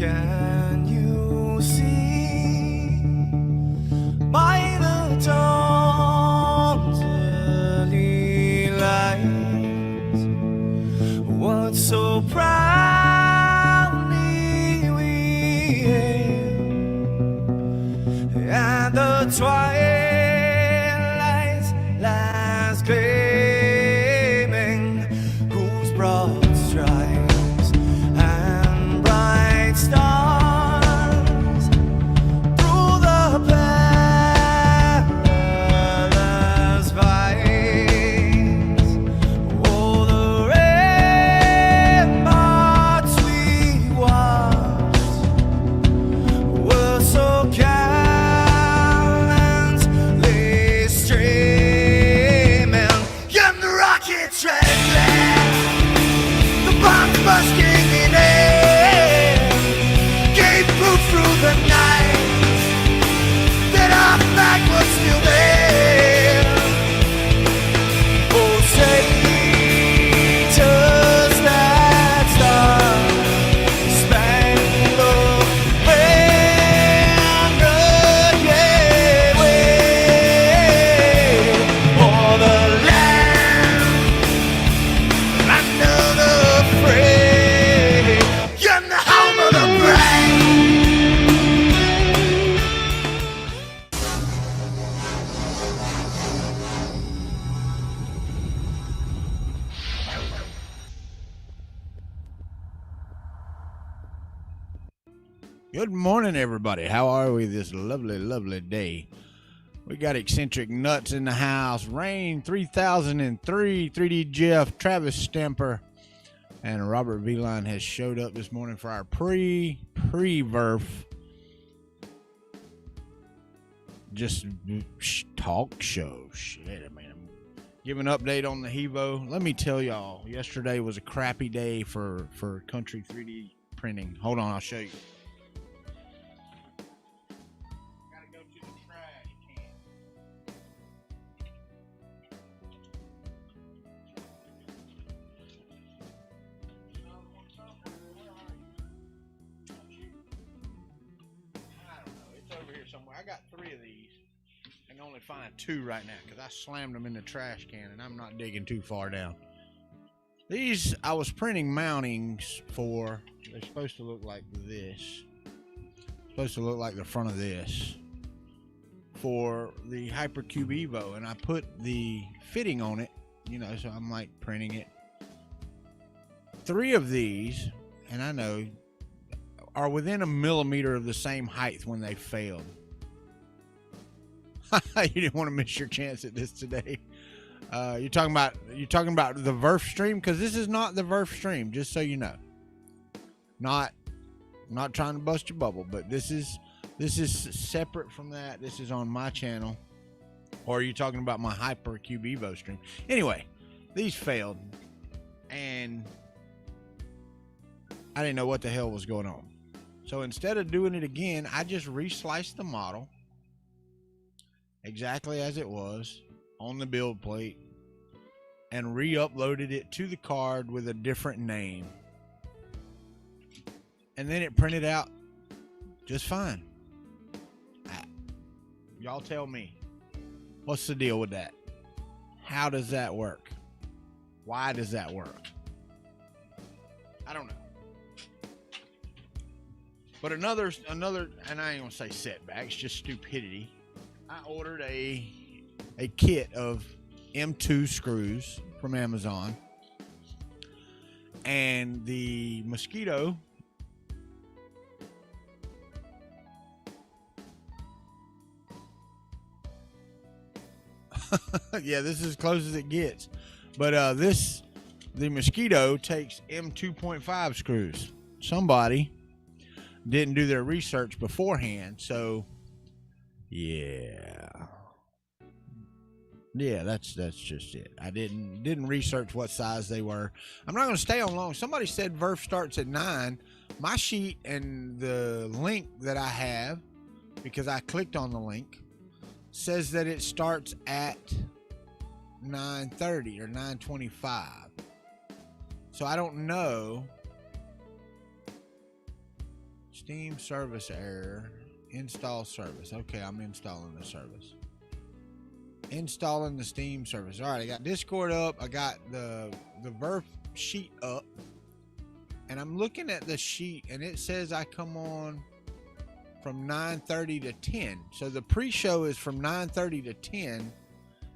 Can you see by the dawn's early light what so proudly we hailed at the twilight's last gleaming, whose broad stripes and bright stars through the perilous fights, oh, the ramparts we watched were so gallantly streaming, and the rockets trembling, the bombs bursting in air, gave proof through the night that our flag was still there. Oh, say does that star-spangled banner yet wave o'er the land under the fray, and the home of the brave. Good morning, everybody. How are we this lovely, lovely day? We got eccentric nuts in the house. Rain 3003, 3D Jeff, Travis Stamper, and Robert V-Line has showed up this morning for our pre-VERRF just talk show. Shit, I mean, I'm giving an update on the Hevo. Let me tell y'all, yesterday was a crappy day for country 3D printing. Hold on, I'll show you. Gotta go to the trash can. I don't know. It's over here somewhere. I got 3 of these. I can only find 2 right now because I slammed them in the trash can and I'm not digging too far down. These I was printing mountings for. They're supposed to look like this. Supposed to look like the front of this for the Hypercube Evo, and I put the fitting on it, you know, so I'm like printing it. 3 of these, and I know, are within a millimeter of the same height when they failed. You didn't want to miss your chance at this today. You're talking about the VERRF stream, because this is not the VERRF stream, just so you know. Not trying to bust your bubble, but this is separate from that. This is on my channel. Or are you talking about my Hypercube Evo stream? Anyway, these failed, and I didn't know what the hell was going on. So instead of doing it again, I just resliced the model exactly as it was on the build plate and re-uploaded it to the card with a different name. And then it printed out just fine. Y'all tell me, what's the deal with that? How does that work? Why does that work? I don't know. But another, and I ain't gonna say setbacks, just stupidity. I ordered a kit of M2 screws from Amazon, and the Mosquito yeah, this is as close as it gets. But the Mosquito takes M2.5 screws. Somebody didn't do their research beforehand, so yeah, that's just it. I didn't research what size they were. I'm not going to stay on long. Somebody said VERRF starts at 9. My sheet and the link that I have, because I clicked on the link, says that it starts at 9:30 or 9:25. So I don't know. Steam service error. Install service. Okay, I'm installing the service. Installing the Steam service. All right, I got Discord up. I got the VERRF sheet up. And I'm looking at the sheet, and it says I come on from 9:30 to 10. So the pre-show is from 9:30 to 10,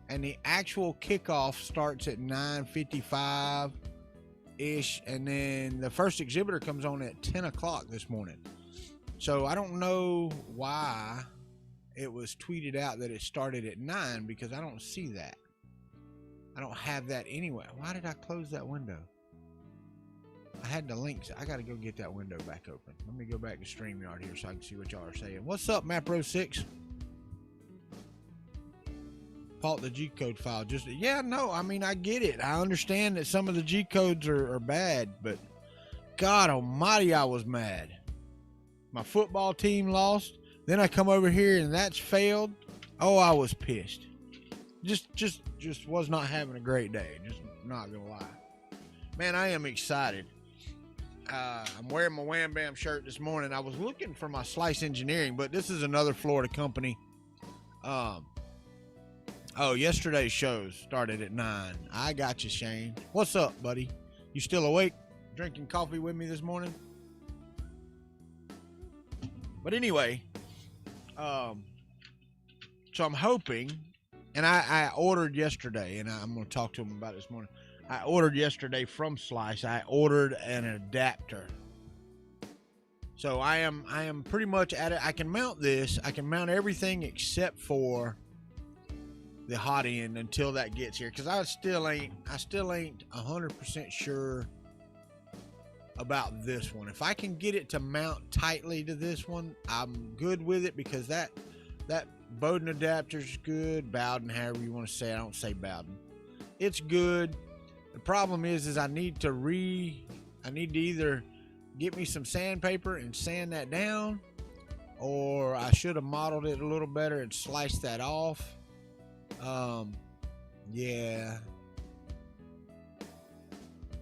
and the actual kickoff starts at 9:55-ish, and then the first exhibitor comes on at 10 o'clock this morning. So I don't know why it was tweeted out that it started at 9, because I don't see that. I don't have that anyway. Why did I close that window? I had the links. I got to go get that window back open. Let me go back to StreamYard here so I can see what y'all are saying. What's up, MapRo6? Fault the G-code file. Yeah, no, I mean, I get it. I understand that some of the G-codes are bad, but God almighty, I was mad. My football team lost. Then I come over here and that's failed. Oh, I was pissed. Just was not having a great day. Just not gonna lie. Man, I am excited. I'm wearing my Wham Bam shirt this morning. I was looking for my Slice Engineering, but this is another Florida company. Yesterday's shows started at 9. I got you, Shane. What's up, buddy? You still awake? Drinking coffee with me this morning? But anyway, so I'm hoping, and I ordered yesterday, and I'm going to talk to him about it this morning. I ordered yesterday from Slice. I ordered an adapter. So I am pretty much at it. I can mount this. I can mount everything except for the hot end until that gets here, because I still ain't 100% sure about this one. If I can get it to mount tightly to this one, I'm good with it, because that Bowden adapter is good. Bowden, however you want to say it. I don't say Bowden. It's good. The problem is I need to either get me some sandpaper and sand that down, or I should have modeled it a little better and sliced that off. Yeah.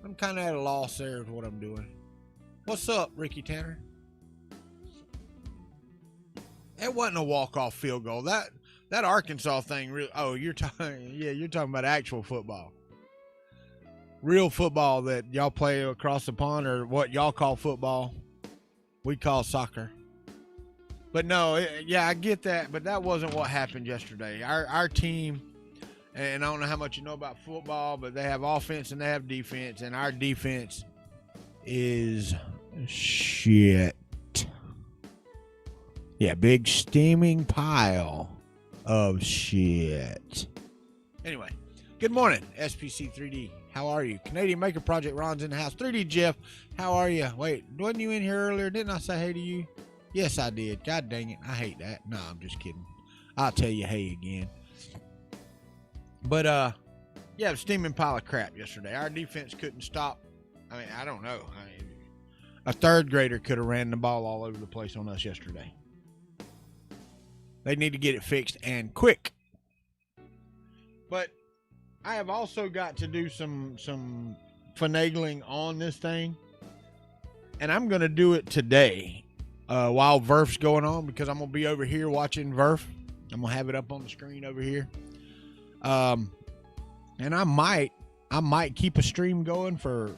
I'm kind of at a loss there with what I'm doing. What's up, Ricky Tanner? It wasn't a walk-off field goal. That Arkansas thing really. Oh, you're talking about actual football. Real football that y'all play across the pond, or what y'all call football, we call soccer. But no, I get that, but that wasn't what happened yesterday. Our team, and I don't know how much you know about football, but they have offense and they have defense, and our defense is shit. Yeah, big steaming pile of shit. Anyway, good morning, SPC 3D. How are you? Canadian Maker Project, Ron's in the house. 3D Jeff, how are you? Wait, wasn't you in here earlier? Didn't I say hey to you? Yes, I did. God dang it. I hate that. No, I'm just kidding. I'll tell you hey again. But, yeah, a steaming pile of crap yesterday. Our defense couldn't stop. I mean, I don't know. A third grader could have ran the ball all over the place on us yesterday. They need to get it fixed, and quick. But I have also got to do some finagling on this thing, and I'm going to do it today while VERRF's going on, because I'm going to be over here watching VERRF. I'm going to have it up on the screen over here. And I might keep a stream going for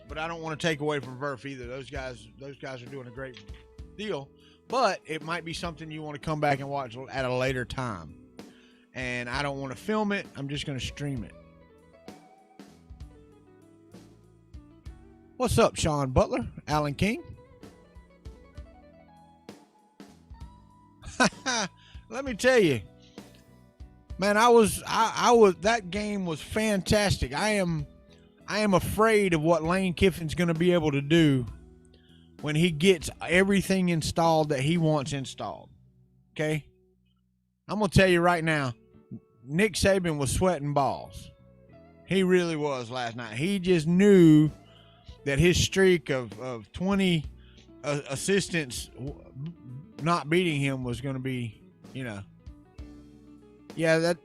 but I don't want to take away from VERRF either. Those guys are doing a great deal, but it might be something you want to come back and watch at a later time. And I don't want to film it. I'm just going to stream it. What's up, Sean Butler? Alan King? Let me tell you, man, I was that game was fantastic. I am afraid of what Lane Kiffin's going to be able to do when he gets everything installed that he wants installed. Okay? I'm going to tell you right now, Nick Saban was sweating balls. He really was last night. He just knew that his streak of 20 assistants not beating him was going to be, yeah,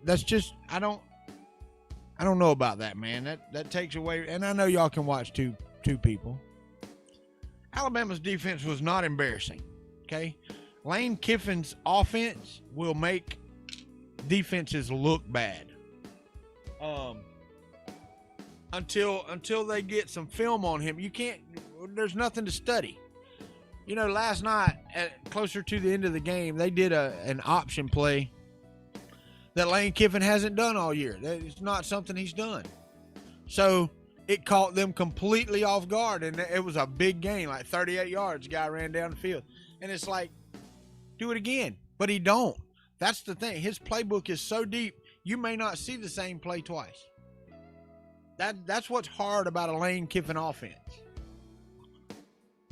that's just, I don't know about that, man. That takes away, and I know y'all can watch two people. Alabama's defense was not embarrassing. Okay, Lane Kiffin's offense will make defenses look bad. Until they get some film on him, you can't. There's nothing to study. You know, last night, closer to the end of the game, they did an option play that Lane Kiffin hasn't done all year. It's not something he's done. So it caught them completely off guard, and it was a big gain, like 38 yards. The guy ran down the field. And it's like, do it again. But he don't. That's the thing. His playbook is so deep, you may not see the same play twice. That's what's hard about a Lane Kiffin offense.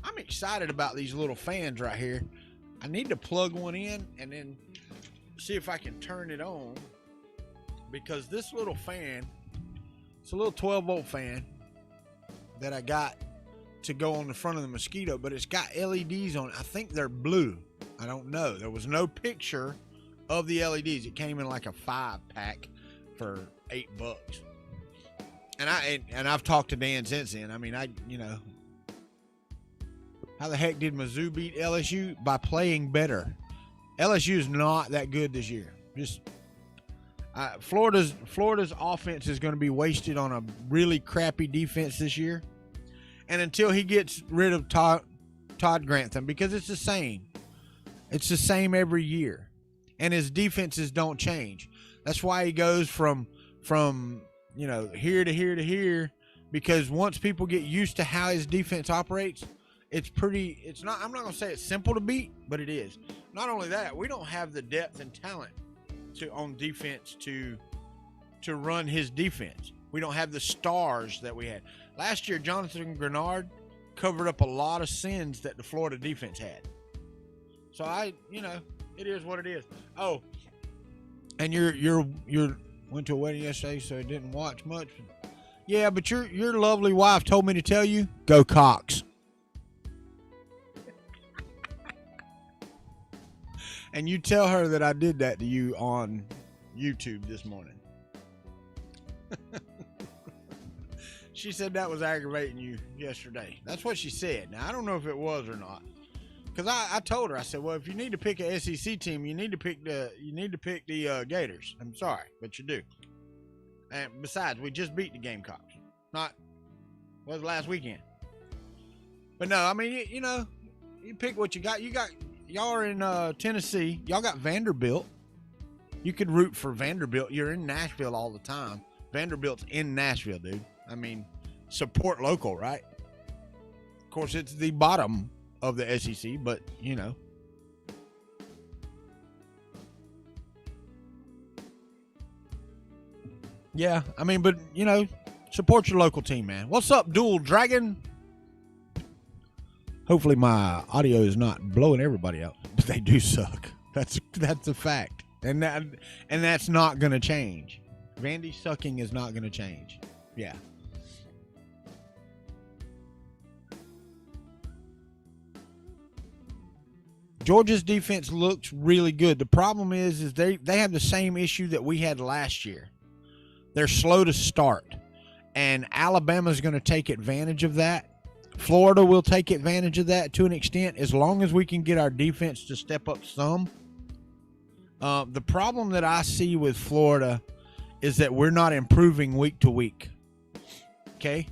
I'm excited about these little fans right here. I need to plug one in and then see if I can turn it on, because this little fan, it's a little 12-volt fan that I got to go on the front of the mosquito, but it's got LEDs on it. I think they're blue. I don't know. There was no picture of the LEDs. It came in like a 5-pack for $8. And I've talked to Dan since then. I mean, how the heck did Mizzou beat LSU? By playing better. LSU is not that good this year. Just Florida's offense is going to be wasted on a really crappy defense this year. And until he gets rid of Todd Grantham, because it's the same. It's the same every year. And his defenses don't change. That's why he goes from here to here to here, because once people get used to how his defense operates, I'm not going to say it's simple to beat, but it is. Not only that, we don't have the depth and talent on defense to run his defense. We don't have the stars that we had. Last year, Jonathan Grenard covered up a lot of sins that the Florida defense had. So it is what it is. Oh, and you went to a wedding yesterday, so didn't watch much. Yeah, but your lovely wife told me to tell you, go Cox. And you tell her that I did that to you on YouTube this morning. She said that was aggravating you yesterday. That's what she said. Now, I don't know if it was or not. Because I told her, I said, well, if you need to pick an SEC team, you need to pick the Gators. I'm sorry, but you do. And besides, we just beat the Gamecocks. Was last weekend. But no, I mean, you pick what you got. Y'all are in Tennessee. Y'all got Vanderbilt. You could root for Vanderbilt. You're in Nashville all the time. Vanderbilt's in Nashville, dude. I mean, support local, right? Of course, it's the bottom of the SEC, but yeah, I mean, but support your local team, man. What's up, Dual Dragon? Hopefully my audio is not blowing everybody out, but they do suck. That's a fact, and that's not gonna change. Vandy sucking is not gonna change. Yeah. Georgia's defense looks really good. The problem is they have the same issue that we had last year. They're slow to start, and Alabama's going to take advantage of that. Florida will take advantage of that to an extent, as long as we can get our defense to step up some. The problem that I see with Florida is that we're not improving week to week. Okay?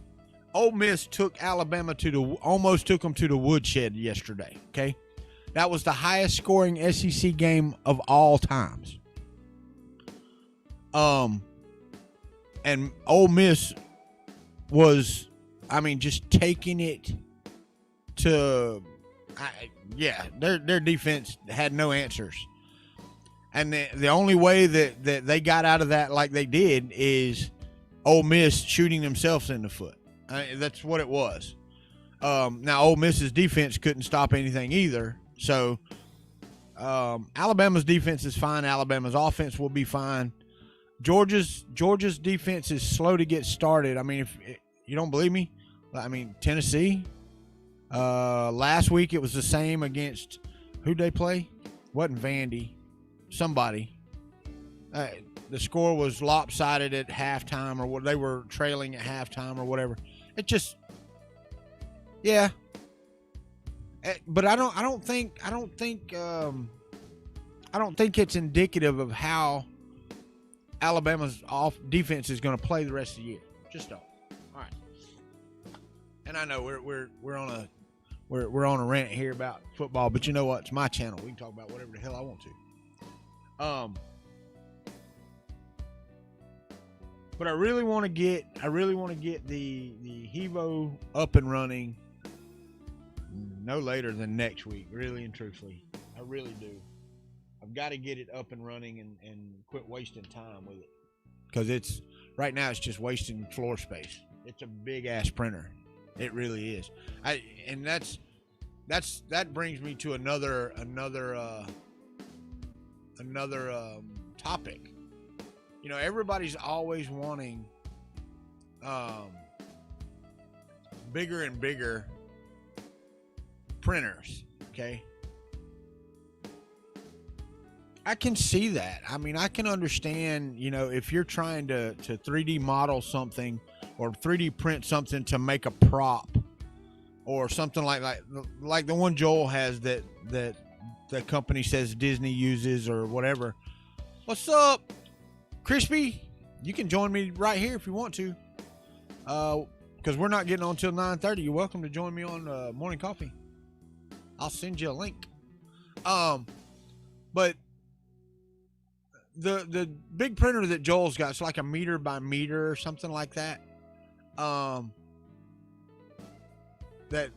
Ole Miss took Alabama almost took them to the woodshed yesterday. Okay? That was the highest scoring SEC game of all times. And Ole Miss was, just taking it to, their defense had no answers. And the only way that they got out of that like they did is Ole Miss shooting themselves in the foot. That's what it was. Now, Ole Miss's defense couldn't stop anything either. So, Alabama's defense is fine. Alabama's offense will be fine. Georgia's defense is slow to get started. I mean, if you don't believe me, Tennessee. Last week it was the same against who'd they play? Wasn't Vandy. Somebody. The score was lopsided at halftime, or what they were trailing at halftime or whatever. It just, yeah. But I don't think it's indicative of how Alabama's off defense is going to play the rest of the year. Just don't. All right. And I know we're on a rant here about football, but you know what? It's my channel. We can talk about whatever the hell I want to. But I really want to get the Hevo up and running no later than next week, really and truthfully. I really do. I've got to get it up and running and quit wasting time with it. Because right now it's just wasting floor space. It's a big ass printer. It really is. That brings me to another topic. You know, everybody's always wanting bigger and bigger printers, okay? I can see that. I mean, I can understand, you know, if you're trying to 3D model something or 3D print something to make a prop or something like the one Joel has that the company says Disney uses or whatever. What's up, Crispy? You can join me right here if you want to. Because we're not getting on until 9:30. You're welcome to join me on morning coffee. I'll send you a link. But the big printer that Joel's got, it's like a meter by meter or something like that. That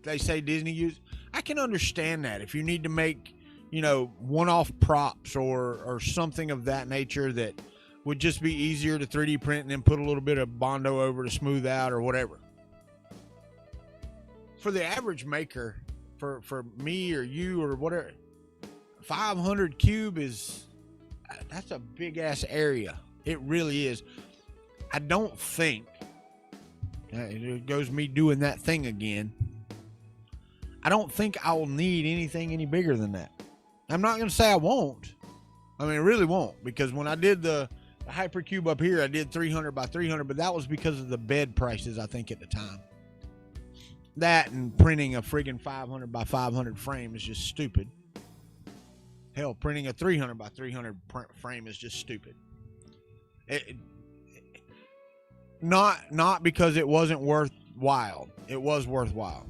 they say Disney use. I can understand that if you need to make, you know, one-off props or something of that nature that would just be easier to 3D print and then put a little bit of Bondo over to smooth out or whatever. For the average maker, for me or you or whatever, 500 cube that's a big ass area. It really is. I don't think, it goes me doing that thing again, I don't think I will need anything any bigger than that. I'm not going to say I won't. I mean, I really won't, because when I did the Hypercube up here, I did 300 by 300, but that was because of the bed prices, I think, at the time. That and printing a friggin' 500 by 500 frame is just stupid. Hell, printing a 300 by 300 frame is just stupid. Not because it wasn't worthwhile. It was worthwhile.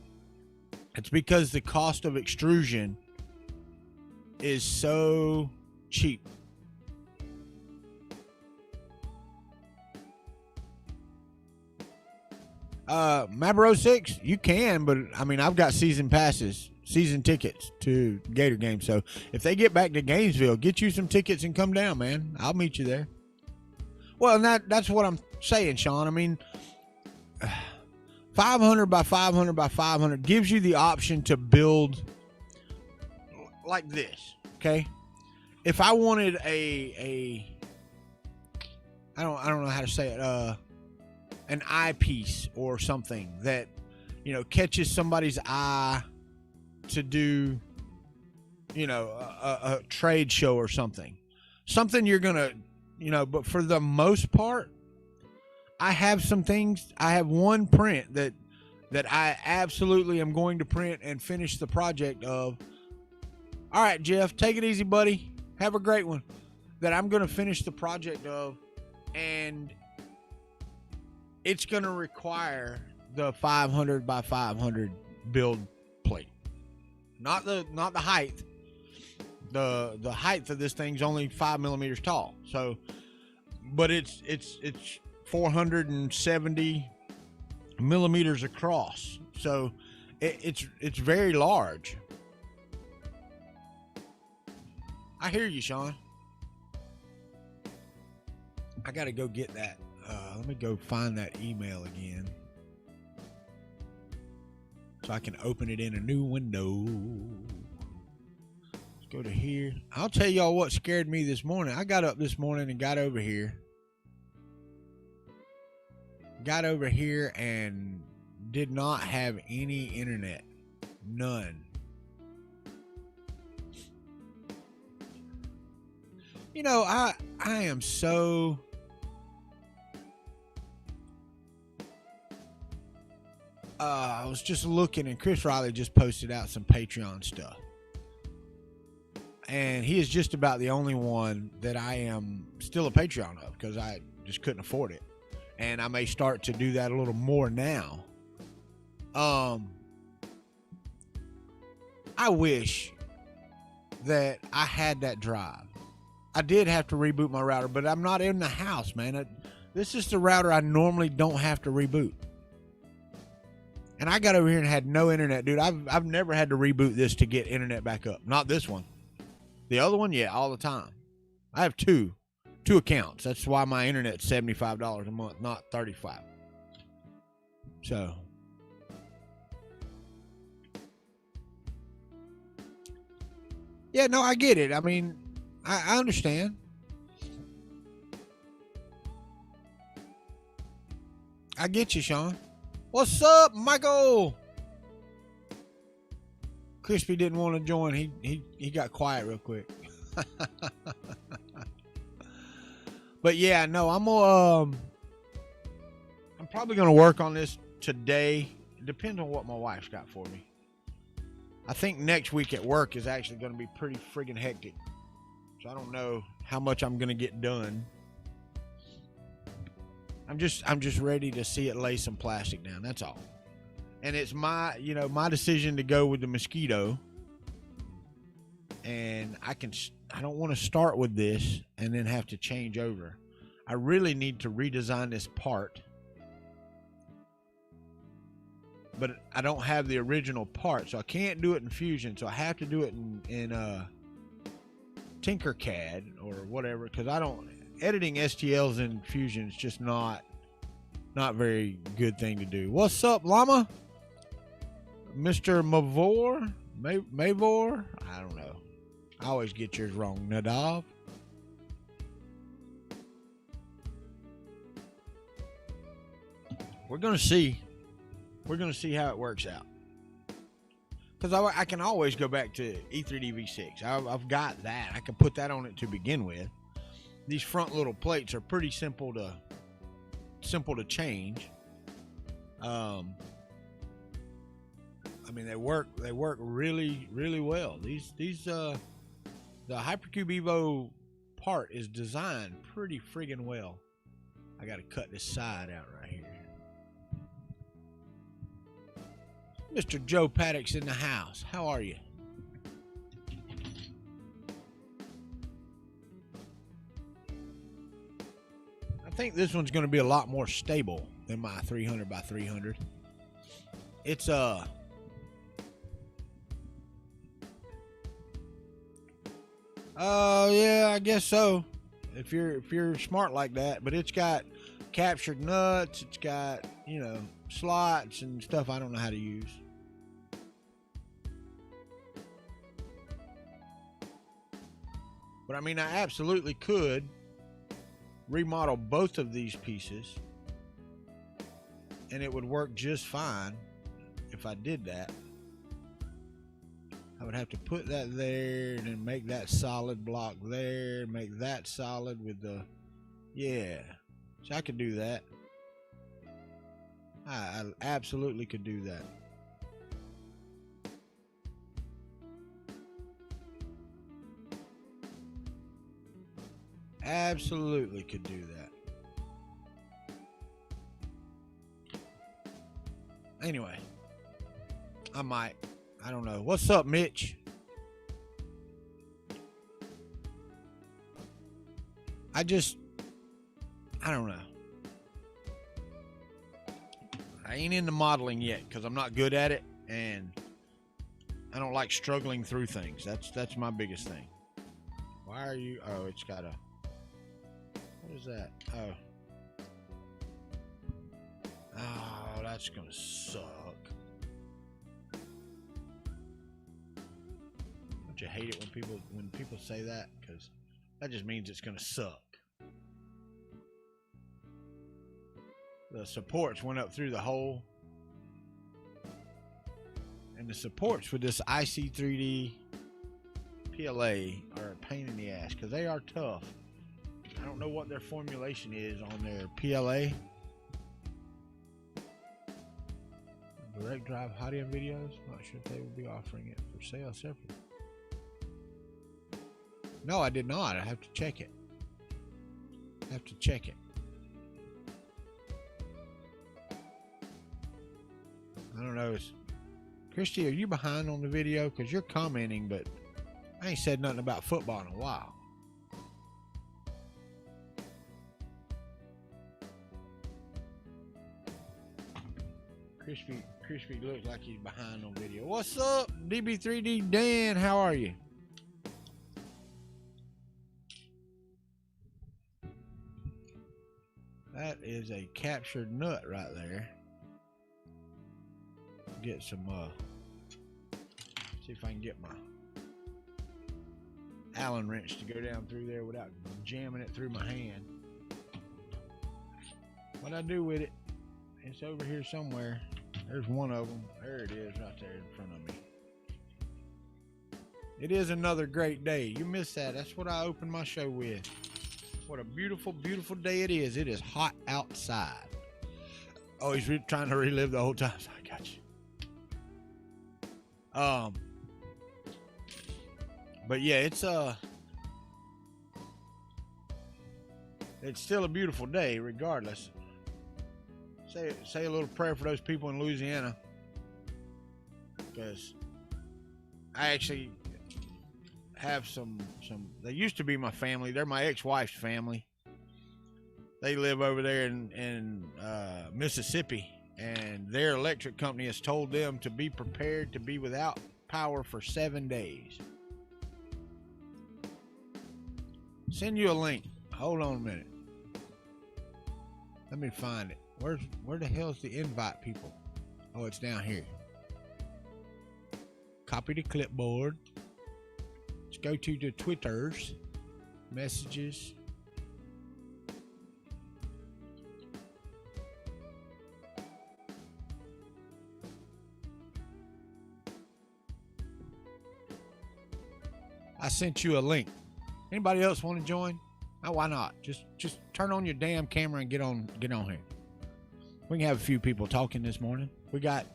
It's because the cost of extrusion is so cheap. Mabro 6, you can, but I mean, I've got season tickets to Gator games. So if they get back to Gainesville, get you some tickets and come down, man. I'll meet you there. Well, and that's what I'm saying, Sean. I mean, 500 by 500 by 500 gives you the option to build like this. Okay. If I wanted I don't know how to say it, an eyepiece or something that, you know, catches somebody's eye to do, you know, a trade show or something you're gonna, you know. But for the most part, I have some things. I have one print that I absolutely am going to print and finish the project of. All right, Jeff, take it easy, buddy. Have a great one. That I'm going to finish the project of, and it's going to require the 500 by 500 build plate. Not the height. The height of this thing's only 5 millimeters tall. So, but it's 470 millimeters across. So it's very large. I hear you, Sean. I got to go get that. Let me go find that email again so I can open it in a new window. Let's go to here. I'll tell y'all what scared me this morning. I got up this morning and got over here and did not have any internet. None. You know, I am so I was just looking, and Chris Riley just posted out some Patreon stuff. And he is just about the only one that I am still a Patreon of, because I just couldn't afford it. And I may start to do that a little more now. I wish that I had that drive. I did have to reboot my router, but I'm not in the house, man. This is the router I normally don't have to reboot. And I got over here and had no internet, dude. I've never had to reboot this to get internet back up. Not this one. The other one, yeah, all the time. I have two accounts. That's why my internet's $75 a month, not $35. So, yeah, no, I get it. I mean, I understand. I get you, Sean. What's up, Michael? Crispy didn't want to join. He got quiet real quick. But yeah, no, I'm probably gonna work on this today. It depends on what my wife's got for me. I think next week at work is actually gonna be pretty friggin' hectic. So I don't know how much I'm gonna get done. I'm just ready to see it lay some plastic down. That's all. And it's my decision to go with the mosquito. And I don't want to start with this and then have to change over. I really need to redesign this part. But I don't have the original part, so I can't do it in Fusion. So I have to do it in Tinkercad or whatever, because editing STLs in Fusion is just not very good thing to do. What's up, Llama? Mr. Mavor? Mavor? I don't know. I always get yours wrong. Nadav? We're going to see. We're going to see how it works out. Because I can always go back to E3DV6. I've got that. I can put that on it to begin with. These front little plates are pretty simple to change. I mean, they work really, really well. The Hypercube Evo part is designed pretty friggin' well. I got to cut this side out right here. Mr. Joe Paddock's in the house. How are you? I think this one's going to be a lot more stable than my 300 by 300. It's yeah, I guess so. If you're smart like that, but it's got captured nuts, it's got, slots and stuff I don't know how to use. But I mean, I absolutely could remodel both of these pieces and it would work just fine. If I did that, I would have to put that there and then make that solid block there, make that solid with the, yeah. So I could do that. I absolutely could do that. Absolutely could do that. Anyway, I might. I don't know. What's up, Mitch? I don't know. I ain't into modeling yet because I'm not good at it, and I don't like struggling through things. That's my biggest thing. Why are you? Oh, it's got a. What is that? Oh, that's gonna suck. Don't you hate it when people say that? Because that just means it's gonna suck. The supports went up through the hole, and the supports for this IC3D PLA are a pain in the ass because they are tough. I don't know what their formulation is on their PLA, direct drive hot end videos. Not sure if they will be offering it for sale separately. No, I did not. I have to check it. I don't know. Christy, are you behind on the video? Because you're commenting, but I ain't said nothing about football in a while. Crispy looks like he's behind on video. What's up, DB3D Dan? How are you? That is a captured nut right there. Get some, see if I can get my Allen wrench to go down through there without jamming it through my hand. What I do with it, it's over here somewhere. There's one of them. There it is right there in front of me. It is another great day. You missed that. That's what I opened my show with. What a beautiful, beautiful day it is. It is hot outside. Oh, he's trying to relive the whole time. So I got you. But yeah, it's still a beautiful day regardless. Say a little prayer for those people in Louisiana, because I actually have some they used to be my family. They're my ex-wife's family. They live over there in Mississippi, and their electric company has told them to be prepared to be without power for 7 days. Send you a link. Hold on a minute. Let me find it. Where the hell's the invite people? Oh, it's down here. Copy the clipboard. Let's go to the Twitters. Messages. I sent you a link. Anybody else want to join? Oh, why not? Just turn on your damn camera and get on here. We can have a few people talking this morning. We got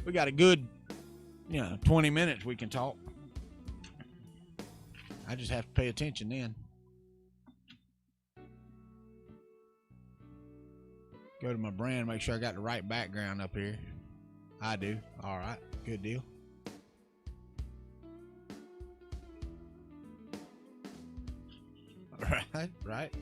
a good, 20 minutes we can talk. I just have to pay attention then. Go to my brand, make sure I got the right background up here. I do. All right, good deal. Right.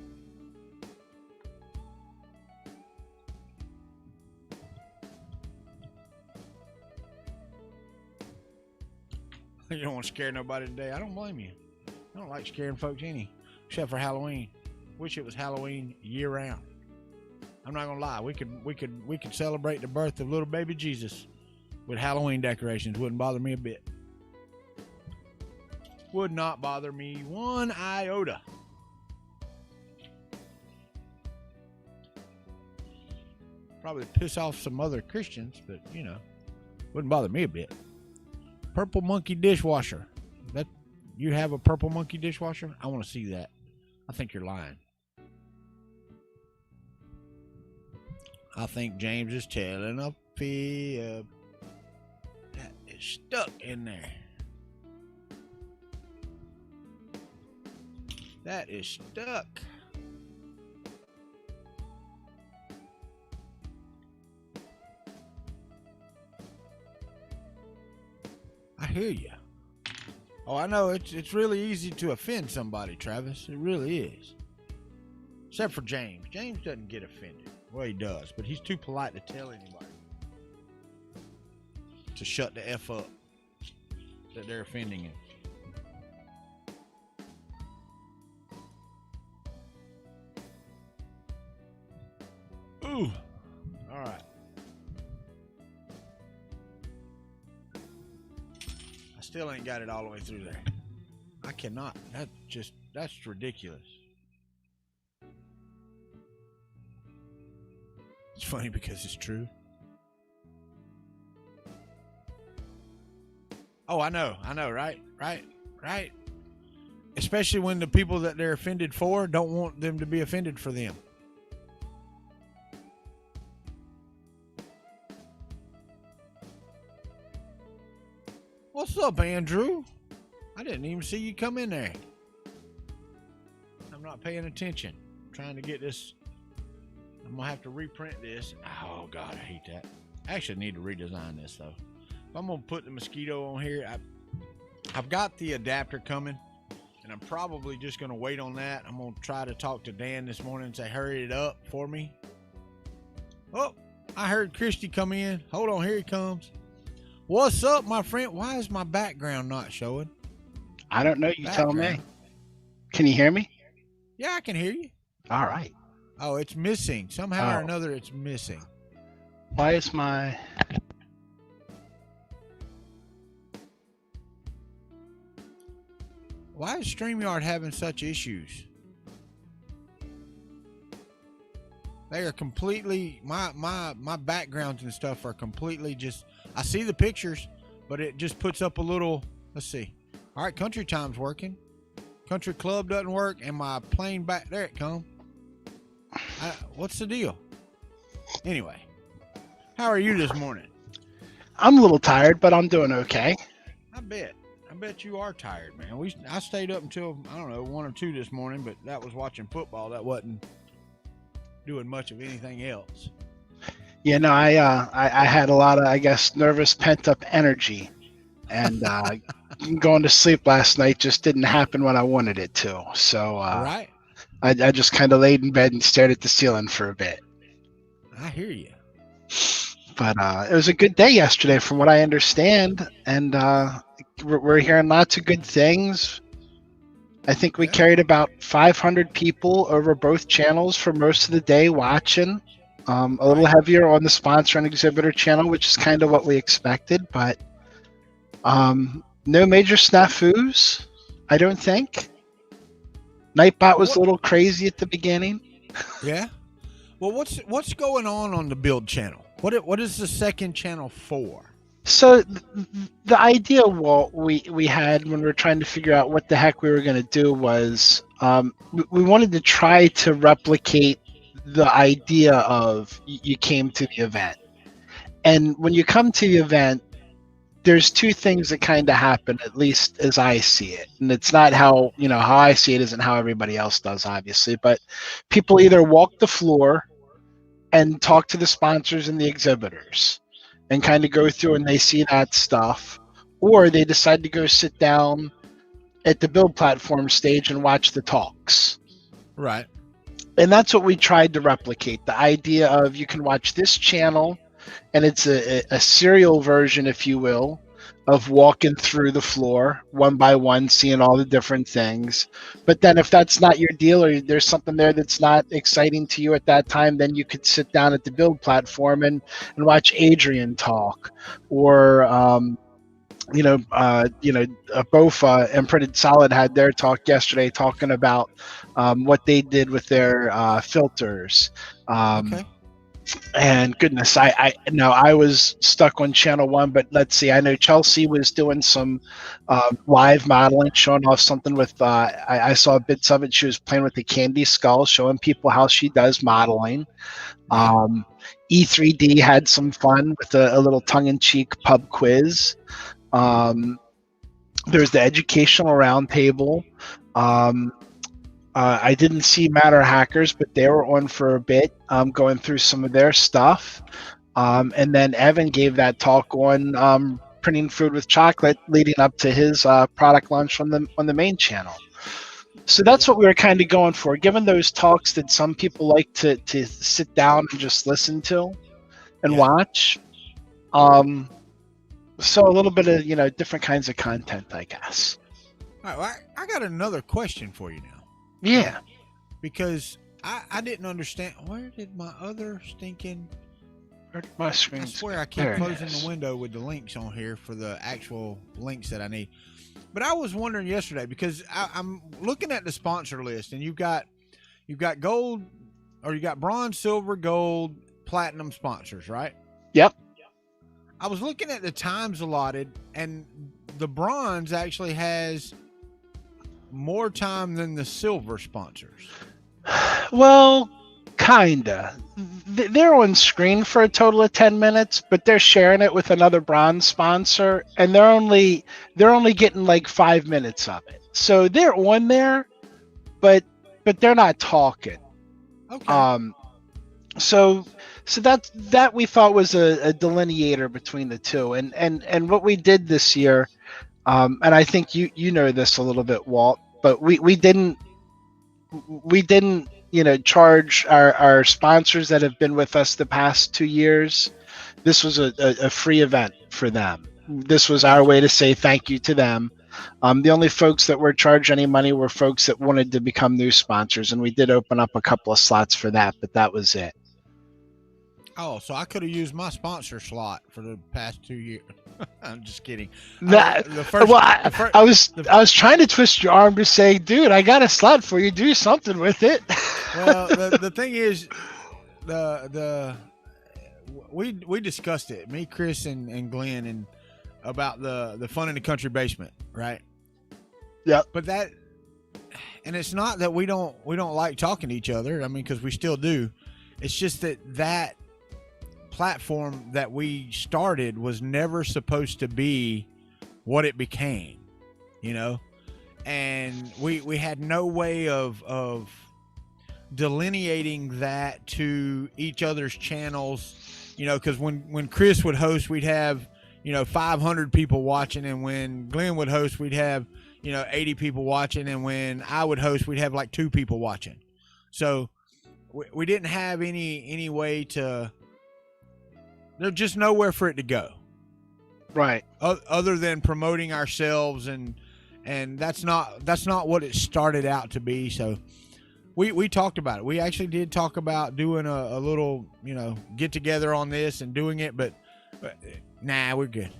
You don't want to scare nobody today. I don't blame you. I don't like scaring folks any, except for Halloween. Wish it was Halloween year round. I'm not gonna lie. We could celebrate the birth of little baby Jesus with Halloween decorations. Wouldn't bother me a bit. Would not bother me one iota. Probably piss off some other Christians, but wouldn't bother me a bit. Purple monkey dishwasher. That you have a purple monkey dishwasher? I want to see that. I think you're lying. I think James is telling a fib. That is stuck in there. That is stuck. I hear you. Oh, I know it's really easy to offend somebody, Travis. It really is. Except for James. James doesn't get offended. Well, he does, but he's too polite to tell anybody to shut the F up that they're offending him. Ooh. All right. I still ain't got it all the way through there. I cannot. That's ridiculous. It's funny because it's true. Oh, I know, right? Especially when the people that they're offended for don't want them to be offended for them. What's up, Andrew? I didn't even see you come in there. I'm not paying attention. I'm trying to get this. I'm going to have to reprint this. Oh, God, I hate that. I actually need to redesign this, though. If I'm going to put the mosquito on here, I've got the adapter coming, and I'm probably just going to wait on that. I'm going to try to talk to Dan this morning and say, hurry it up for me. Oh, I heard Christy come in. Hold on, here he comes. What's up, my friend? Why is my background not showing? I don't know. You tell me. Can you hear me? Yeah, I can hear you. All right. Oh, it's missing. Somehow or another, it's missing. Why is my... Why is StreamYard having such issues? They are completely, my backgrounds and stuff are completely just, I see the pictures, but it just puts up a little, let's see. All right, Country Time's working. Country Club doesn't work, and my plain back, there it come. What's the deal? Anyway, how are you this morning? I'm a little tired, but I'm doing okay. I bet you are tired, man. I stayed up until, I don't know, 1 or 2 this morning, but that was watching football. That wasn't doing much of anything else. Yeah, no, I had a lot of, I guess, nervous pent-up energy, and going to sleep last night just didn't happen when I wanted it to. So right. I just kind of laid in bed and stared at the ceiling for a bit. I hear you. But it was a good day yesterday, from what I understand, and we're hearing lots of good things. I think we carried about 500 people over both channels for most of the day watching. A little heavier on the sponsor and exhibitor channel, which is kind of what we expected, but no major snafus, I don't think. Nightbot was a little crazy at the beginning. Yeah. Well, what's going on the build channel? What is the second channel for? So the idea what we had when we were trying to figure out what the heck we were going to do was we wanted to try to replicate the idea of you came to the event. And when you come to the event, there's 2 things that kind of happen, at least as I see it. And it's not how I see it isn't how everybody else does, obviously. But people either walk the floor and talk to the sponsors and the exhibitors and kind of go through and they see that stuff, or they decide to go sit down at the build platform stage and watch the talks. Right. And that's what we tried to replicate, the idea of you can watch this channel, and it's a serial version, if you will, of walking through the floor one by one, seeing all the different things. But then if that's not your deal, or there's something there that's not exciting to you at that time, then you could sit down at the build platform and watch Adrian talk, or BOFA and Printed Solid had their talk yesterday talking about what they did with their filters. Okay. And goodness, I was stuck on channel 1, but let's see. I know Chelsea was doing some live modeling, showing off something with. I saw bits of it. She was playing with the candy skull, showing people how she does modeling. E3D had some fun with a little tongue-in-cheek pub quiz. There's the educational roundtable. I didn't see Matter Hackers, but they were on for a bit, going through some of their stuff. And then Evan gave that talk on printing food with chocolate, leading up to his product launch on the main channel. So that's what we were kind of going for. Given those talks that some people like to sit down and just listen to and watch. So a little bit of different kinds of content, I guess. All right, well, I got another question for you now. Yeah. Because I didn't understand. Where did my other stinking... My screen. I swear I keep closing the window with the links on here for the actual links that I need. But I was wondering yesterday, because I'm looking at the sponsor list, and you've got gold, or you got bronze, silver, gold, platinum sponsors, right? Yep. I was looking at the times allotted, and the bronze actually has more time than the silver sponsors. Well, Kinda. They're on screen for a total of 10 minutes, but they're sharing it with another bronze sponsor, and they're only getting like 5 minutes of it. So they're on there, but they're not talking. Okay. So that we thought was a delineator between the two, and what we did this year, and I think you know this a little bit, Walt, but we didn't charge our sponsors that have been with us the past 2 years. This was a free event for them. This was our way to say thank you to them. The only folks that were charged any money were folks that wanted to become new sponsors, and we did open up a couple of slots for that, but that was it. Oh, so I could have used my sponsor slot for the past 2 years. I'm just kidding. I was trying to twist your arm to say, dude, I got a slot for you. Do something with it. Well, the thing is, we discussed it, me, Chris, and Glenn, and about the fun in the country basement, right? Yeah. But that, and it's not that we don't like talking to each other. I mean, because we still do. It's just that platform that we started was never supposed to be what it became, and we had no way of delineating that to each other's channels, because when Chris would host, we'd have 500 people watching, and when Glenn would host, we'd have 80 people watching, and when I would host, we'd have like 2 people watching. So we didn't have any way to. There's just nowhere for it to go, right? Other than promoting ourselves, and that's not what it started out to be. So we talked about it. We actually did talk about doing a little get together on this and doing it, but nah, we're good.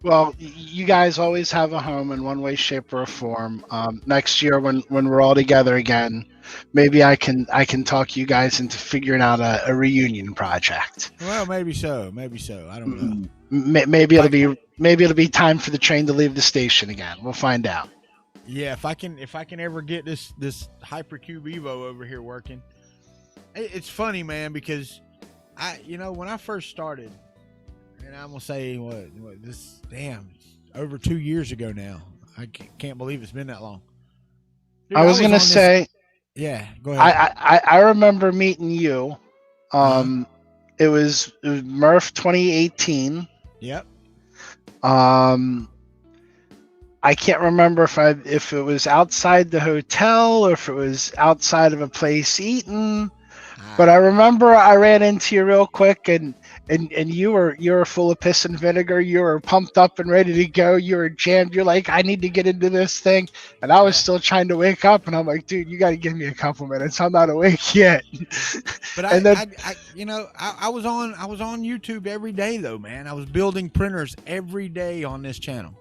Well, you guys always have a home in one way, shape, or form. Next year, when we're all together again, maybe I can talk you guys into figuring out a reunion project. Well, maybe so. I don't know. Maybe it'll be time for the train to leave the station again. We'll find out. Yeah, if I can ever get this Hypercube Evo over here working. It's funny, man, because when I first started, and I'm gonna say this over 2 years ago now. I can't believe it's been that long. Dude, I was gonna say, yeah, go ahead. I remember meeting you. It was VERRF 2018. Yep. I can't remember if it was outside the hotel or if it was outside of a place eating. But I remember I ran into you real quick, and you were full of piss and vinegar. You were pumped up and ready to go. You were jammed. You're like, I need to get into this thing. And I was still trying to wake up, and I'm like, dude, you got to give me a couple minutes. I'm not awake yet. But I was on YouTube every day though, man. I was building printers every day on this channel,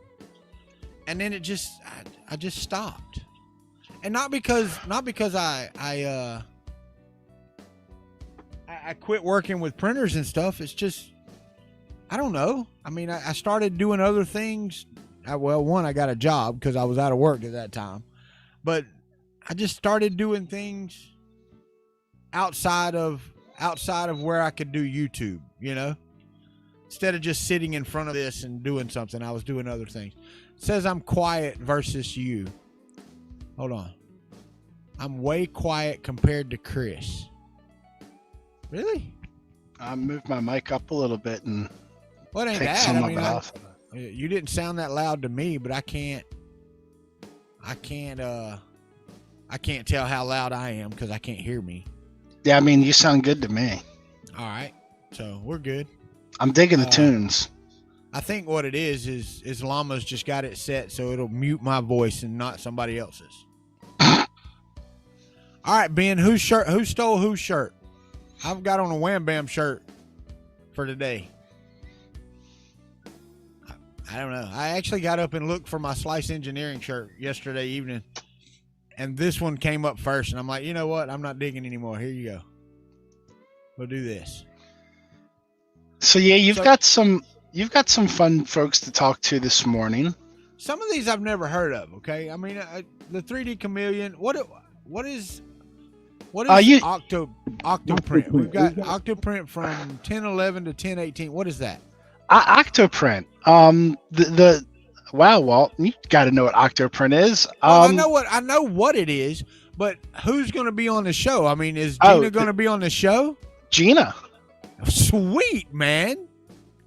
and then I just stopped, and not because I quit working with printers and stuff. It's just, I don't know. I mean, I started doing other things. One, I got a job because I was out of work at that time. But I just started doing things outside of where I could do YouTube, Instead of just sitting in front of this and doing something, I was doing other things. It says I'm quiet versus you. Hold on. I'm way quiet compared to Chris. Really? I moved my mic up a little bit and well, it ain't take that. some I of mean, it off. You didn't sound that loud to me, but I can't tell how loud I am because I can't hear me. Yeah, I mean, you sound good to me. All right, so we're good. I'm digging the tunes. I think what it is Llama's just got it set so it'll mute my voice and not somebody else's. All right, Ben, who stole whose shirt? I've got on a Wham Bam shirt for today. I don't know. I actually got up and looked for my Slice Engineering shirt yesterday evening, and this one came up first, and I'm like, you know what? I'm not digging anymore. Here you go. We'll do this. So yeah, you've got some fun folks to talk to this morning. Some of these I've never heard of. Okay, I mean, the 3D Chameleon. What What is You Octoprint? We've got Octoprint from 1011 to 1018. What is that? Octoprint. The wow, Walt, you got to know what Octoprint is. Well, I know what it is, but who's going to be on the show? I mean, is Gina going to be on the show? Gina. Sweet, man.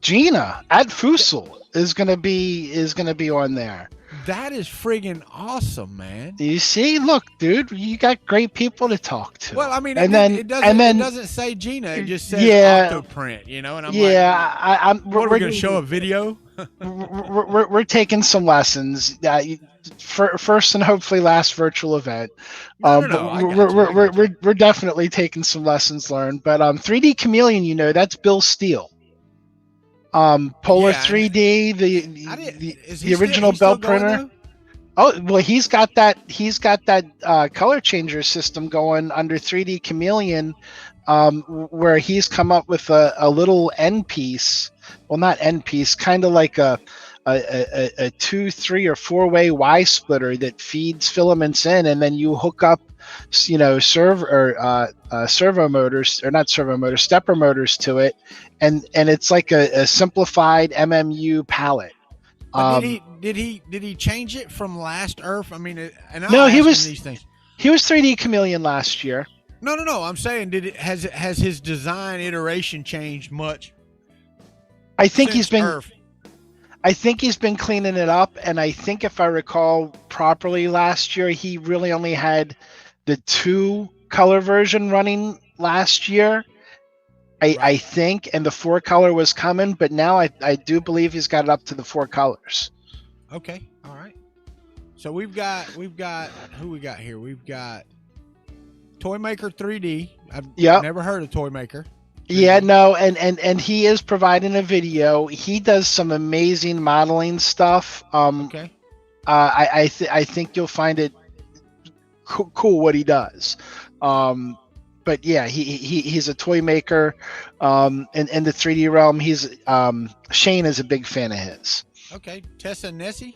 Gina at Fusel is gonna be on there. That is friggin' awesome, man. You see, look, dude, you got great people to talk to. Well, I mean, it doesn't say Gina. It just says Octoprint, you know. And I'm we're going to show a video. we're taking some lessons. First and hopefully last virtual event. We're definitely taking some lessons learned. But 3D Chameleon, you know, that's Bill Steele. Polar 3D, the original belt printer. Oh well, he's got that color changer system going under 3D Chameleon, where he's come up with a little end piece. Well, not end piece, kind of like a 2, 3, or 4-way Y splitter that feeds filaments in, and then you hook up, you know, servo motors, or not servo motors, stepper motors to it, and it's like a simplified MMU palette. Did he change it from last Earth? I mean, he was 3D Chameleon last year. No. I'm saying, has his design iteration changed much? I think he's been Earth? I think he's been cleaning it up, and I think if I recall properly, last year he really only had the 2 color version running last year. I think, and the 4 color was coming, but now I do believe he's got it up to the 4 colors. Okay, all right. So we've got who we got here? We've got Toymaker 3D. I've never heard of Toymaker. Yeah, no, and he is providing a video. He does some amazing modeling stuff. Okay. I think you'll find it cool what he does. But yeah, he's a toy maker. In the 3D realm, Shane is a big fan of his. Okay, Tessa Nessie.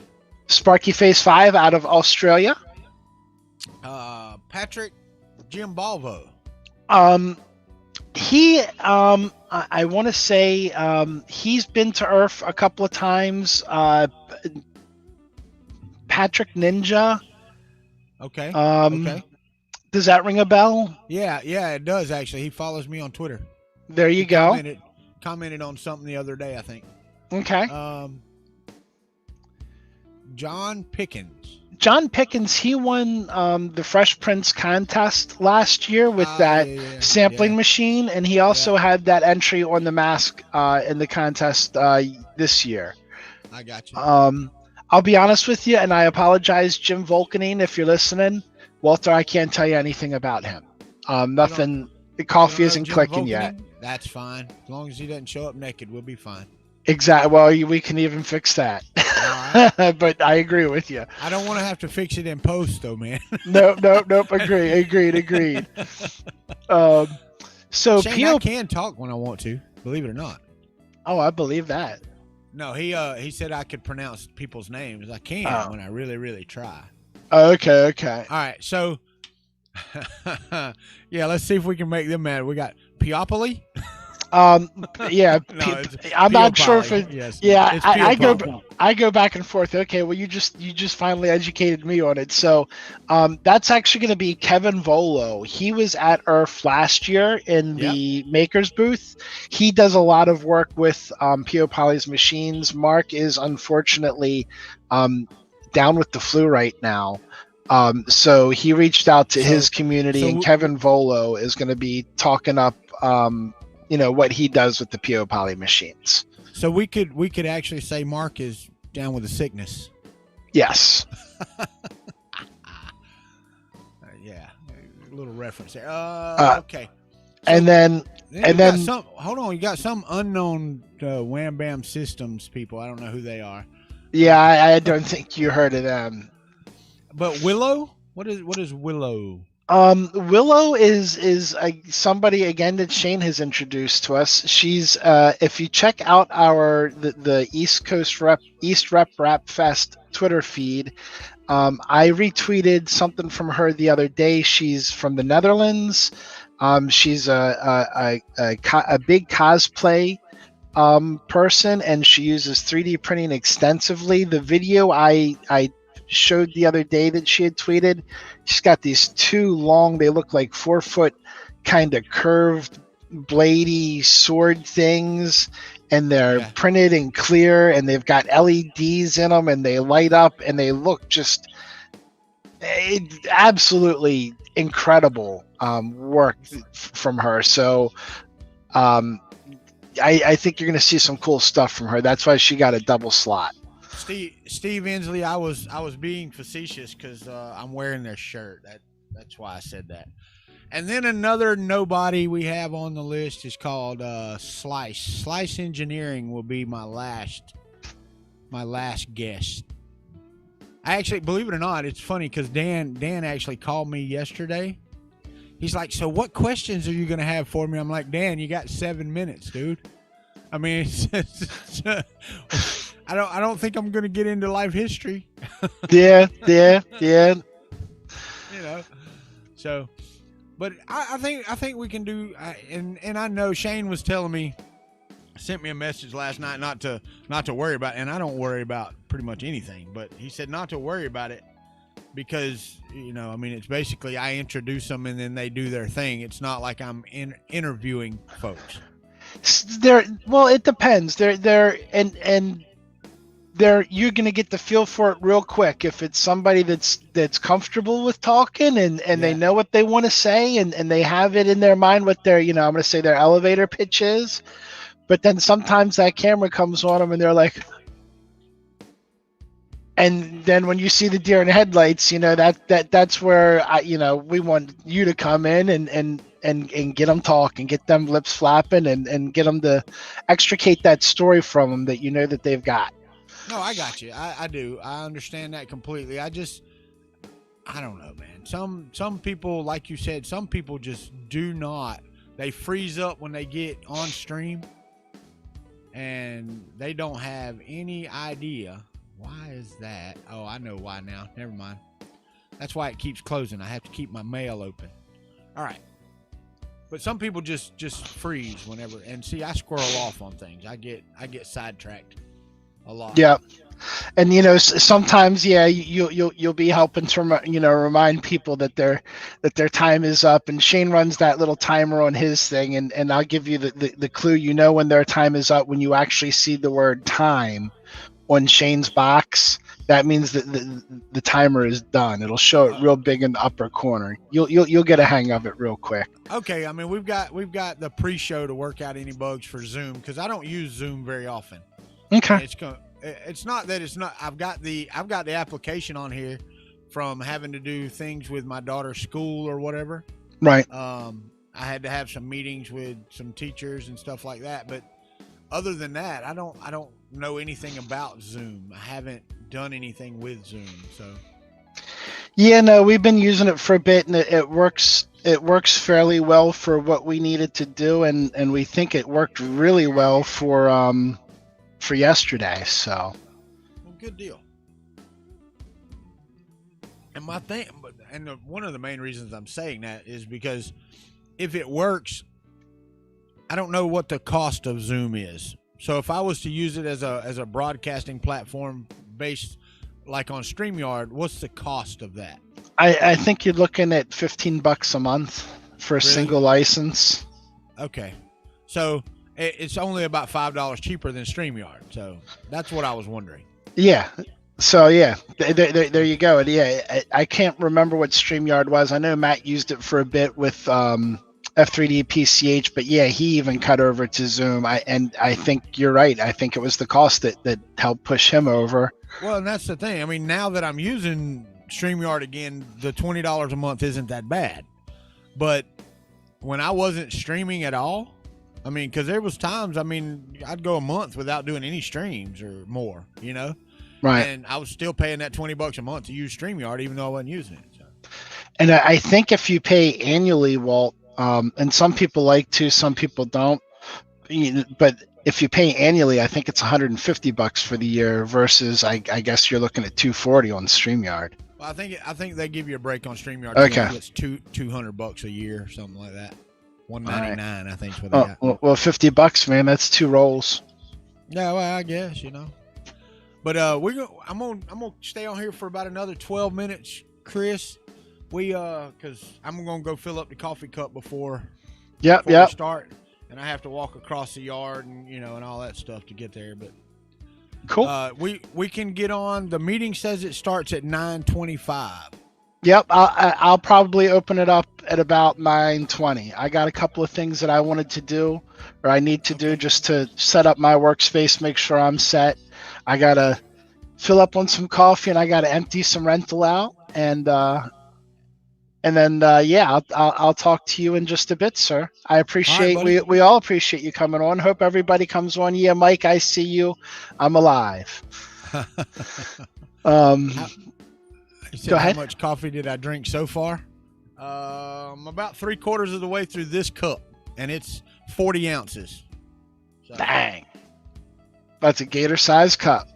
Sparky Face 5 out of Australia. Patrick Giambalvo. I want to say he's been to Earth a couple of times. Patrick Ninja. Okay. Okay. Does that ring a bell? Yeah, it does actually. He follows me on Twitter. There you go. Commented on something the other day, I think. Okay. John Pickens. John Pickens, he won the Fresh Prince contest last year with that sampling machine, and he also had that entry on the mask in the contest this year. I got you. I'll be honest with you, and I apologize, Jim Volkaning, if you're listening. Walter, I can't tell you anything about him. Nothing. The coffee isn't clicking yet. That's fine. As long as he doesn't show up naked, we'll be fine. Exactly. Well, we can even fix that. Right. But I agree with you. I don't want to have to fix it in post, though, man. Nope. Agreed. So Shane, I can talk when I want to, believe it or not. Oh, I believe that. No, he said I could pronounce people's names. I can when I really, really try. Okay. All right, so yeah, let's see if we can make them mad. We got Piopoli. Yeah, no, I'm not sure if it. Yes. Yeah, I go back and forth. Okay, well you just finally educated me on it. So, that's actually going to be Kevin Volo. He was at Earth last year in the Makers booth. He does a lot of work with Piopali's machines. Mark is unfortunately down with the flu right now. So he reached out to his community, and Kevin Volo is going to be talking up what he does with the Piopali machines. So we could actually say Mark is down with a sickness. Yes. Yeah, a little reference there. Okay. So, and then hold on, you got some unknown Wham Bam Systems people. I don't know who they are. Yeah, I don't think you heard of them. But Willow, what is Willow? Willow is somebody again that Shane has introduced to us. She's if you check out the East Coast Rep Fest Twitter feed, I retweeted something from her the other day. She's from the Netherlands. She's a big cosplay person, and she uses 3D printing extensively. The video I showed the other day that she had tweeted, she's got these two long, they look like 4-foot kind of curved bladey sword things, and they're printed and clear, and they've got LEDs in them, and they light up, and they look just absolutely incredible work from her. So I think you're going to see some cool stuff from her. That's why she got a double slot. Steve Inslee, I was being facetious because I'm wearing their shirt. That's why I said that. And then another nobody we have on the list is called Slice. Slice Engineering will be my last guest. I actually, believe it or not, it's funny because Dan actually called me yesterday. He's like, "So what questions are you going to have for me?" I'm like, "Dan, you got 7 minutes, dude. I mean, I don't think I'm going to get into life history." Yeah. You know, so, but I think we can do. And I know Shane was telling me, sent me a message last night not to worry about, and I don't worry about pretty much anything, but he said not to worry about it because, you know, I mean, it's basically I introduce them and then they do their thing. It's not like I'm interviewing folks. Well, it depends. They're you're gonna get the feel for it real quick. If it's somebody that's comfortable with talking and they know what they want to say and they have it in their mind what their, you know, I'm gonna say their elevator pitch is. But then sometimes that camera comes on them and they're like, and then when you see the deer in the headlights, you know, that's where we want you to come in and get them talking, get them lips flapping and get them to extricate that story from them that you know that they've got. No, I got you. I do. I understand that completely. I don't know, man. Some people, like you said, some people just do not. They freeze up when they get on stream and they don't have any idea. Why is that? Oh, I know why now. Never mind. That's why it keeps closing. I have to keep my mail open. All right. But some people just freeze whenever, and see, I squirrel off on things. I get sidetracked a lot. Yeah. And you know, sometimes you'll be helping to remind people that their time is up, and Shane runs that little timer on his thing, and I'll give you the clue. You know when their time is up when you actually see the word time on Shane's box. That means that the timer is done. It'll show it real big in the upper corner. You'll get a hang of it real quick. Okay, I mean we've got the pre-show to work out any bugs for Zoom because I don't use Zoom very often. Okay. It's not that it's not. I've got the application on here from having to do things with my daughter's school or whatever. Right. I had to have some meetings with some teachers and stuff like that. But other than that, I don't know anything about Zoom. I haven't done anything with Zoom. So. Yeah, no, we've been using it for a bit, and it works. It works fairly well for what we needed to do, and we think it worked really well for yesterday. So. Well, good deal. And my thing, and one of the main reasons I'm saying that is because if it works, I don't know what the cost of Zoom is. So if I was to use it as a broadcasting platform based like on StreamYard, what's the cost of that? I think you're looking at $15 a month for a single license. Okay. So it's only about $5 cheaper than StreamYard. So that's what I was wondering. Yeah. So yeah, there you go. Yeah, I can't remember what StreamYard was. I know Matt used it for a bit with F3D PCH, but yeah, he even cut over to Zoom. I think you're right. I think it was the cost that helped push him over. Well, and that's the thing. I mean, now that I'm using StreamYard again, the $20 a month isn't that bad. But when I wasn't streaming at all, I mean, because there was times, I mean, I'd go a month without doing any streams or more, you know? Right. And I was still paying that $20 a month to use StreamYard, even though I wasn't using it. So. And I think if you pay annually, Walt, and some people like to, some people don't, but if you pay annually, I think it's $150 for the year versus I guess you're looking at $240 on StreamYard. Well, I think they give you a break on StreamYard. Okay. I think it's $200 a year or something like that. $199, right. I think is what they got. Well, $50, man. That's 2 rolls. Yeah, well, I guess But I'm gonna stay on here for about another 12 minutes, Chris. Because I'm gonna go fill up the coffee cup before we start, and I have to walk across the yard and and all that stuff to get there. But cool. We can get on. The meeting says it starts at 9:25. Yep, I'll probably open it up at about 9:20. I got a couple of things that I wanted to do, or I need to do, just to set up my workspace, make sure I'm set. I gotta fill up on some coffee, and I gotta empty some rental out, and then I'll talk to you in just a bit, sir. I appreciate we all appreciate you coming on. Hope everybody comes on. Yeah, Mike, I see you. I'm alive. Go ahead. How much coffee did I drink so far? I'm about 3/4 of the way through this cup, and it's 40 ounces. So, dang, that's a gator-sized cup.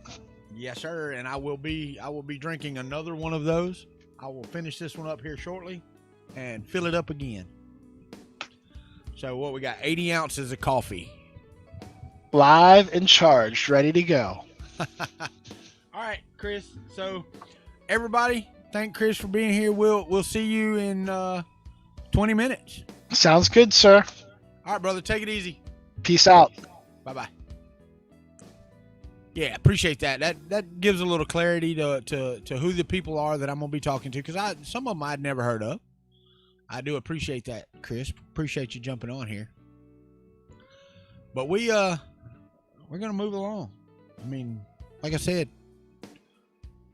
Yes, sir. And I will be drinking another one of those. I will finish this one up here shortly, and fill it up again. So what we got? 80 ounces of coffee. Live and charged, ready to go. All right, Chris. So. Everybody, thank Chris for being here. We'll see you in 20 minutes. Sounds good, sir. All right, brother. Take it easy. Peace out. Bye-bye. Yeah, appreciate that. That gives a little clarity to who the people are that I'm going to be talking to, because some of them I'd never heard of. I do appreciate that, Chris. Appreciate you jumping on here. But we're going to move along. I mean, like I said,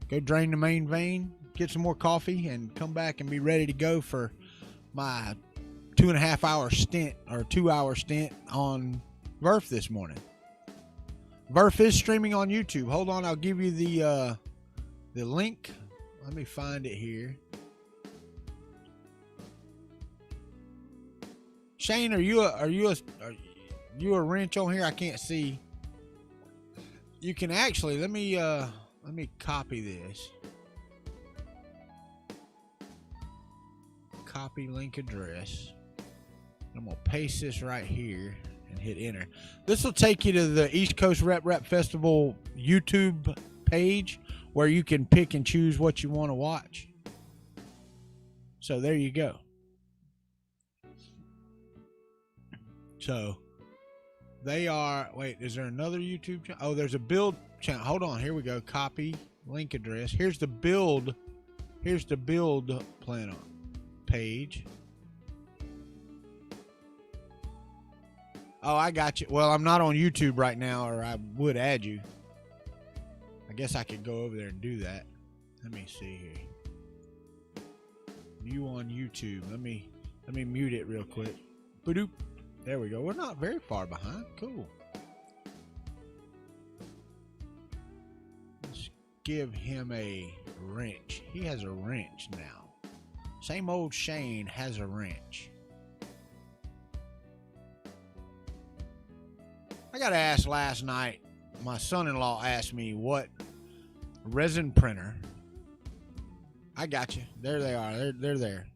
go drain the main vein, get some more coffee, and come back and be ready to go for my 2.5-hour stint or 2-hour stint on VERRF this morning. VERRF is streaming on YouTube. Hold on, I'll give you the link. Let me find it here. Shane, are you a wrench on here? I can't see. You can actually let me copy this. Copy link address. I'm going to paste this right here and hit enter. This will take you to the East Coast Rep Festival YouTube page where you can pick and choose what you want to watch. So there you go. So they are, wait, is there another YouTube channel? Oh, there's a build channel. Hold on, here we go. Copy link address. Here's the build plan page. Oh, I got you. Well, I'm not on YouTube right now, or I would add you. I guess I could go over there and do that. Let me see here. You on YouTube. Let me mute it real quick. Ba-doop. There we go. We're not very far behind. Cool. Let's give him a wrench. He has a wrench now. Same old Shane has a wrench. I got asked last night. My son-in-law asked me what resin printer. I got you. There they are. They're there.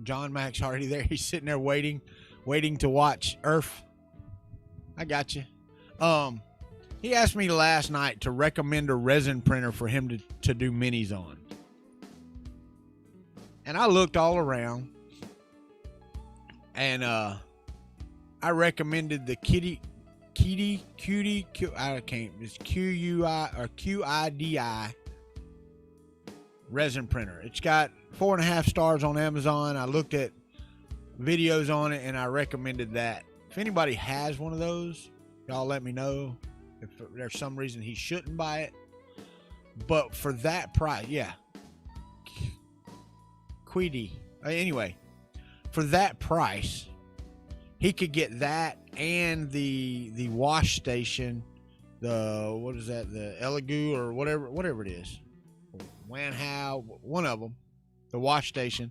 John Mack's already there. He's sitting there waiting to watch VERRF. I got you. He asked me last night to recommend a resin printer for him to do minis on. And I looked all around, and I recommended the Cutie, I can't, it's QUI or QIDI resin printer. It's got 4.5 stars on Amazon. I looked at videos on it and I recommended that. If anybody has one of those, y'all let me know if there's some reason he shouldn't buy it. But for that price, yeah. Queedy. Anyway, for that price, he could get that and the wash station, what is that? The Elegoo or whatever it is. Wanhao, one of them, the wash station,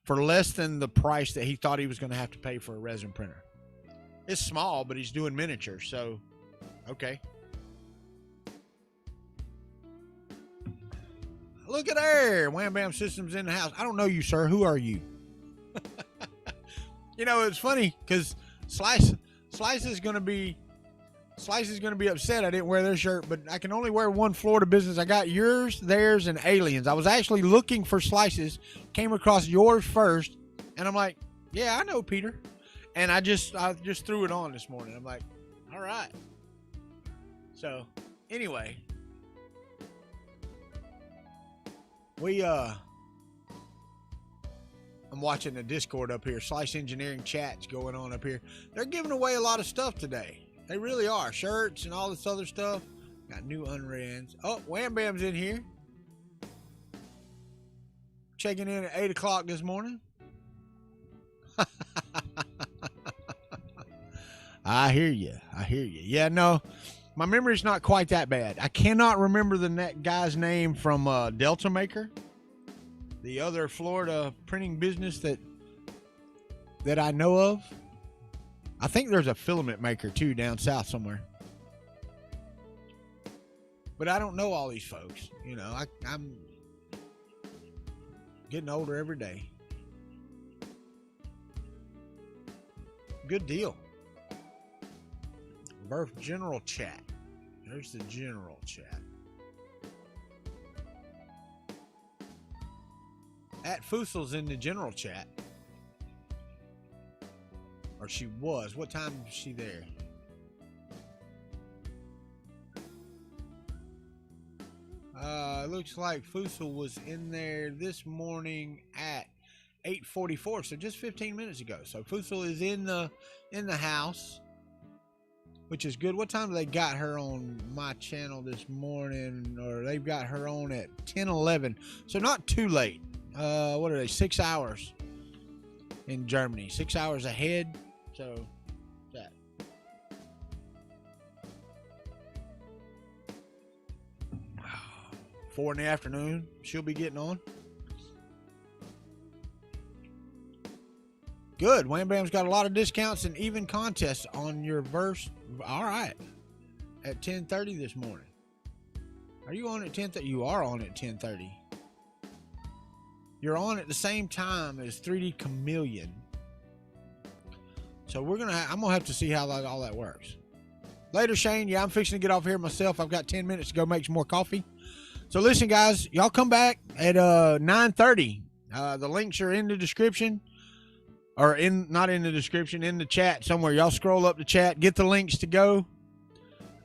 for less than the price that he thought he was going to have to pay for a resin printer. It's small, but he's doing miniature, so okay. Look at there. Wham Bam Systems in the house. I don't know you, sir. Who are you? You know, it's funny because Slice is gonna be upset I didn't wear their shirt, but I can only wear one Florida business. I got yours, theirs, and Aliens. I was actually looking for Slices, came across yours first, and I'm like, yeah, I know Peter. And I just threw it on this morning. I'm like, all right. So anyway, I'm watching the Discord up here. Slice Engineering chat's going on up here. They're giving away a lot of stuff today. They really are. Shirts and all this other stuff. Got new unrans. Oh, Wham Bam's in here. Checking in at 8 o'clock this morning. I hear you. Yeah, no, my memory's not quite that bad. I cannot remember the guy's name from Delta Maker, the other Florida printing business that I know of. I think there's a filament maker too down south somewhere. But I don't know all these folks. You know, I'm getting older every day. Good deal. VERRF general chat. There's the general chat. At Fussel's in the general chat. Or she was. What time is she there? It looks like Fussel was in there this morning at 8:44, so just 15 minutes ago. So Fussel is in the house, which is good. What time do they got her on my channel this morning? Or they've got her on at 10:11, so not too late. What are they? 6 hours in Germany. 6 hours ahead. So that. Four in the afternoon, she'll be getting on. Good. Wham Bam's got a lot of discounts and even contests on your verse. All right. At 10:30 this morning. Are you on at 10:30? You are on at 10:30. You're on at the same time as 3D Chameleon. So I'm gonna have to see how all that works. Later, Shane. Yeah, I'm fixing to get off here myself. I've got 10 minutes to go make some more coffee. So listen, guys, y'all come back at 9:30. The links are in the description. Or not in the description, in the chat somewhere. Y'all scroll up the chat, get the links to go.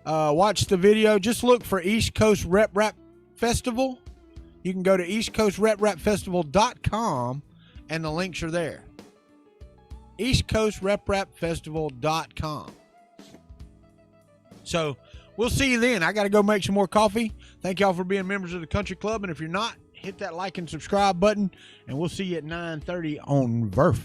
Watch the video. Just look for East Coast Rep Rap Festival. You can go to eastcoastrepfestival.com and the links are there. eastcoastrepfestival.com. So we'll see you then. I got to go make some more coffee. Thank y'all for being members of the Country Club. And if you're not, hit that like and subscribe button. And we'll see you at 9:30 on VERRF.